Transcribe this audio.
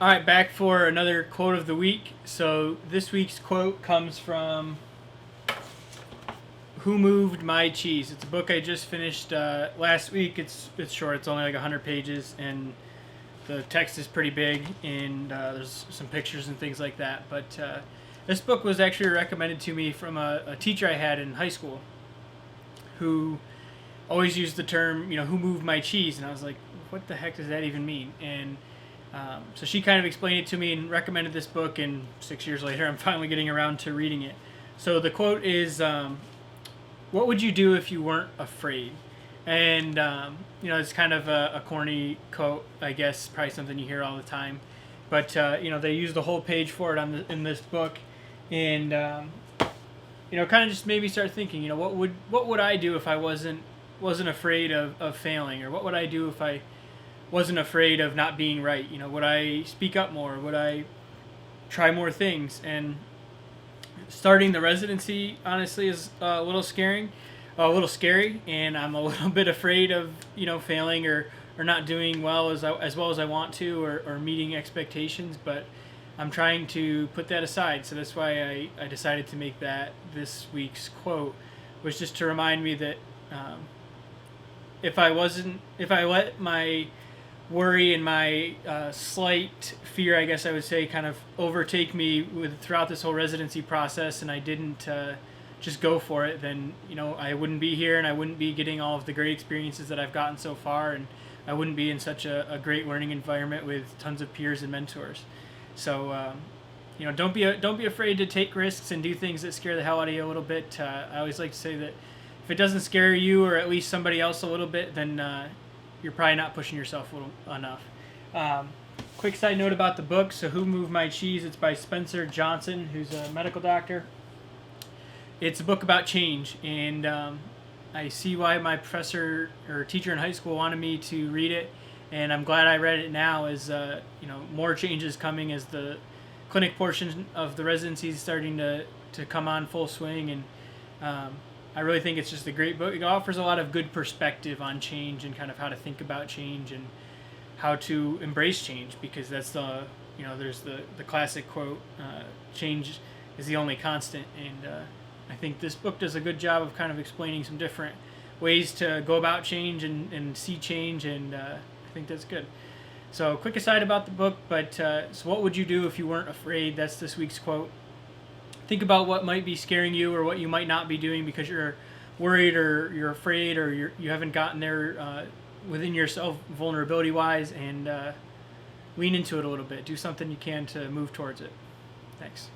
All right, back for another quote of the week. So this week's quote comes from Who Moved My Cheese. It's a book I just finished last week. It's short. It's only like 100 pages, and the text is pretty big, and there's some pictures and things like that. But this book was actually recommended to me from a teacher I had in high school, who always used the term, who moved my cheese, and I was like, what the heck does that even mean? And so she kind of explained it to me and recommended this book, and 6 years later, I'm finally getting around to reading it. So the quote is, "What would you do if you weren't afraid?" And it's kind of a corny quote, I guess, probably something you hear all the time. But they use the whole page for it in this book, and kind of just made me start thinking. What would I do if I wasn't afraid of failing, or what would I do if I wasn't afraid of not being right? Would I speak up more? Would I try more things? And starting the residency, honestly, is a little scary, and I'm a little bit afraid of failing or not doing well as well as I want to, or meeting expectations. But I'm trying to put that aside. So that's why I decided to make that this week's quote, was just to remind me that if I let my worry and my slight fear, I guess I would say, kind of overtake me throughout this whole residency process, and I didn't just go for it, then I wouldn't be here, and I wouldn't be getting all of the great experiences that I've gotten so far, and I wouldn't be in such a great learning environment with tons of peers and mentors. So don't be afraid to take risks and do things that scare the hell out of you a little bit. I always like to say that if it doesn't scare you, or at least somebody else, a little bit, then you're probably not pushing yourself enough. Quick side note about the book. So Who Moved My Cheese? It's by Spencer Johnson, who's a medical doctor. It's a book about change, and I see why my professor or teacher in high school wanted me to read it, and I'm glad I read it now. As more changes coming as the clinic portion of the residency is starting to come on full swing, and I really think it's just a great book. It offers a lot of good perspective on change, and kind of how to think about change, and how to embrace change, because that's there's the classic quote, change is the only constant. And I think this book does a good job of kind of explaining some different ways to go about change, and see change, and I think that's good. So quick aside about the book, but so what would you do if you weren't afraid? That's this week's quote. Think about what might be scaring you, or what you might not be doing because you're worried, or you're afraid, or you haven't gotten there within yourself, vulnerability wise, and lean into it a little bit. Do something you can to move towards it. Thanks.